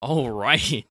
All right.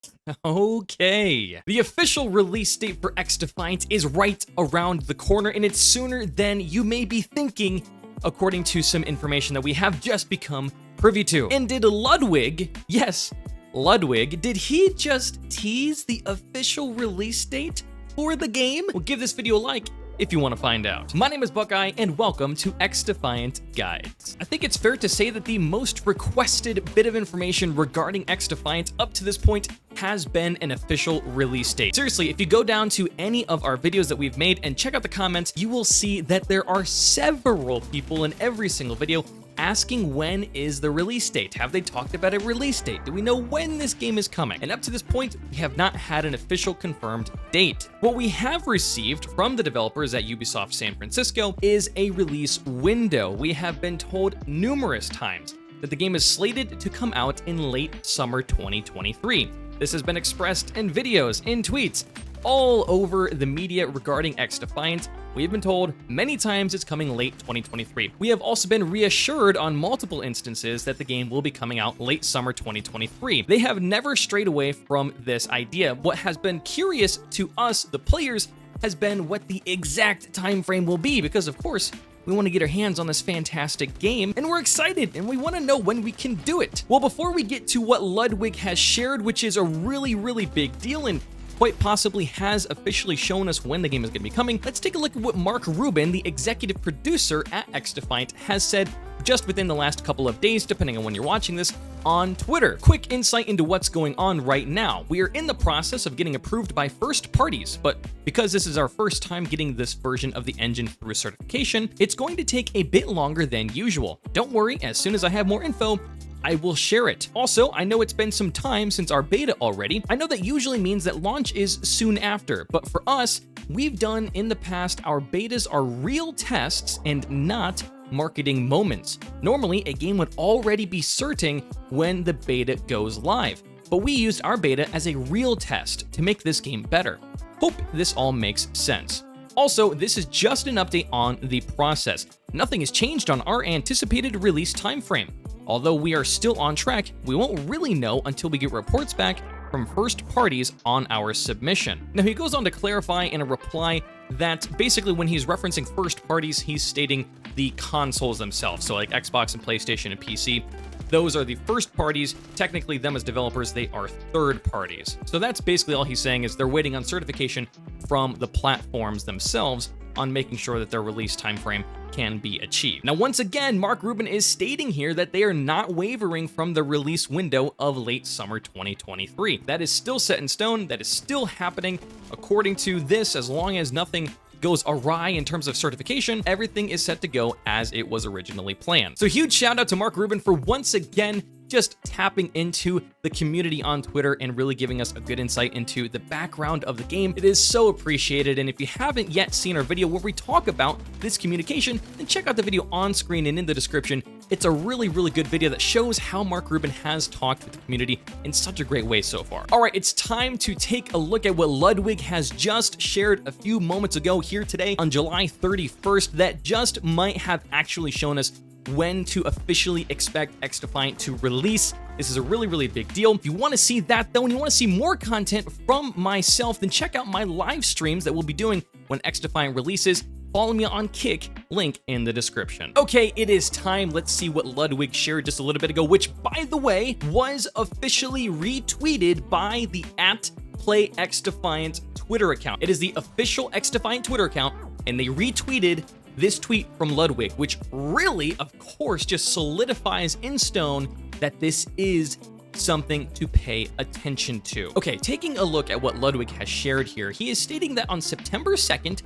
Okay. The official release date for XDefiant is right around the corner, and it's sooner than you may be thinking, according to some information that we have just become privy to. And did Ludwig, yes, Ludwig, did he just tease the official release date for the game? Well, give this video a like if you want to find out. My name is Buckeye, and welcome to XDefiant Guides. I think it's fair to say that the most requested bit of information regarding XDefiant up to this point has been an official release date. Seriously, if you go down to any of our videos that we've made and check out the comments, you will see that there are several people in every single video asking when is the release date? Have they talked about a release date? Do we know when this game is coming? And up to this point, we have not had an official confirmed date. What we have received from the developers at Ubisoft San Francisco is a release window. We have been told numerous times that the game is slated to come out in late summer 2023. This has been expressed in videos, in tweets, all over the media regarding XDefiant. We have been told many times it's coming late 2023. We have also been reassured on multiple instances that the game will be coming out late summer 2023. They have never strayed away from this idea. What has been curious to us, the players, has been what the exact time frame will be, because of course, we want to get our hands on this fantastic game, and we're excited, and we want to know when we can do it. Well, before we get to what Ludwig has shared, which is a really big deal, and quite possibly has officially shown us when the game is going to be coming, let's take a look at what Mark Rubin, the executive producer at XDefiant, has said just within the last couple of days, depending on when you're watching this, on Twitter. Quick insight into what's going on right now. We are in the process of getting approved by first parties, but because this is our first time getting this version of the engine through certification, it's going to take a bit longer than usual. Don't worry, as soon as I have more info, I will share it. Also, I know it's been some time since our beta already. I know that usually means that launch is soon after, but for us, we've done in the past, our betas are real tests and not marketing moments. Normally, a game would already be certain when the beta goes live, but we used our beta as a real test to make this game better. Hope this all makes sense. Also, this is just an update on the process. Nothing has changed on our anticipated release timeframe. Although we are still on track, we won't really know until we get reports back from first parties on our submission. Now, he goes on to clarify in a reply that basically when he's referencing first parties, he's stating the consoles themselves. So like Xbox and PlayStation and PC, those are the first parties. Technically, them as developers, they are third parties. So that's basically all he's saying, is they're waiting on certification from the platforms themselves on making sure that their release timeframe can be achieved. Now, once again, Mark Rubin is stating here that they are not wavering from the release window of late summer 2023. That is still set in stone. That is still happening. According to this, as long as nothing goes awry in terms of certification, everything is set to go as it was originally planned. So huge shout out to Mark Rubin for once again just tapping into the community on Twitter and really giving us a good insight into the background of the game. It is so appreciated, and if you haven't yet seen our video where we talk about this communication, then check out the video on screen and in the description. It's a really good video that shows how Mark Rubin has talked with the community in such a great way so far. All right, it's time to take a look at what Ludwig has just shared a few moments ago here today on July 31st that just might have actually shown us when to officially expect XDefiant to release. This is a really big deal. If you want to see that though, and you want to see more content from myself, then check out my live streams that we'll be doing when XDefiant releases. Follow me on Kick, link in the description. Okay, it is time. Let's see what Ludwig shared just a little bit ago, which, by the way, was officially retweeted by the @PlayXDefiant Twitter account. It is the official XDefiant Twitter account, and they retweeted this tweet from Ludwig, which really, of course, just solidifies in stone that this is something to pay attention to. Okay, taking a look at what Ludwig has shared here, he is stating that on September 2nd,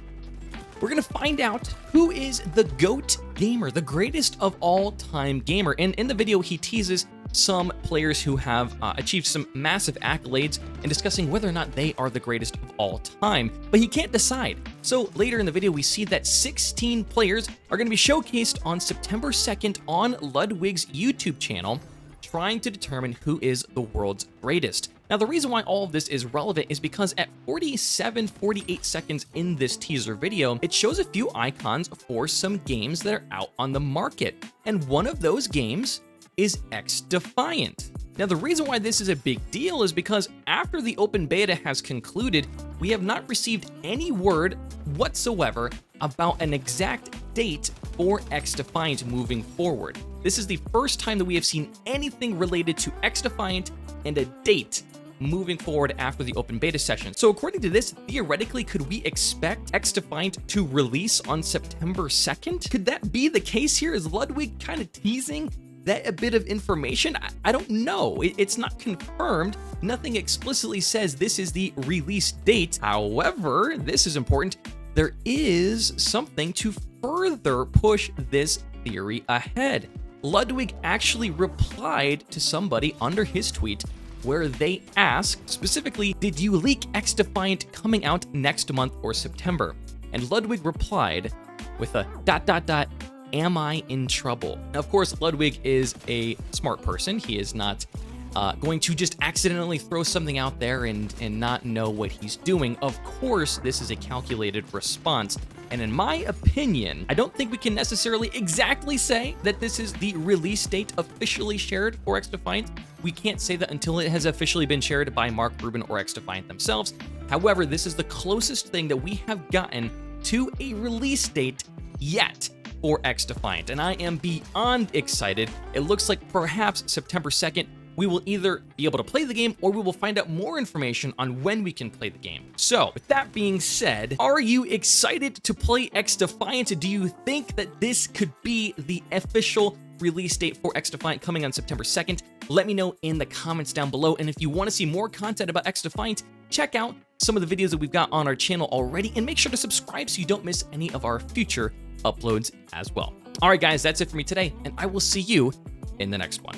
we're gonna find out who is the GOAT gamer, the greatest of all time gamer. And in the video, he teases some players who have achieved some massive accolades and discussing whether or not they are the greatest of all time, but he can't decide. So later in the video, we see that 16 players are going to be showcased on September 2nd on Ludwig's YouTube channel, trying to determine who is the world's greatest. Now, the reason why all of this is relevant is because at 48 seconds in this teaser video, it shows a few icons for some games that are out on the market. And one of those games is XDefiant. Now, the reason why this is a big deal is because after the open beta has concluded, we have not received any word whatsoever about an exact date for XDefiant moving forward. This is the first time that we have seen anything related to XDefiant and a date moving forward after the open beta session. So according to this, theoretically, could we expect XDefiant to release on September 2nd? Could that be the case here? Is Ludwig kind of teasing that a bit of information? I don't know. It's not confirmed. Nothing explicitly says this is the release date. However, this is important. There is something to further push this theory ahead. Ludwig actually replied to somebody under his tweet where they asked specifically, did you leak XDefiant coming out next month or September? And Ludwig replied with a ... Am I in trouble? Now, of course, Ludwig is a smart person. He is not going to just accidentally throw something out there and not know what he's doing. Of course, this is a calculated response. And in my opinion, I don't think we can necessarily exactly say that this is the release date officially shared for XDefiant. We can't say that until it has officially been shared by Mark Rubin or XDefiant themselves. However, this is the closest thing that we have gotten to a release date yet for XDefiant, and I am beyond excited. It looks like perhaps September 2nd, we will either be able to play the game or we will find out more information on when we can play the game. So, with that being said, are you excited to play XDefiant? Do you think that this could be the official release date for XDefiant coming on September 2nd? Let me know in the comments down below, and if you want to see more content about XDefiant, check out some of the videos that we've got on our channel already, and make sure to subscribe so you don't miss any of our future uploads as well. All right, guys, that's it for me today, and I will see you in the next one.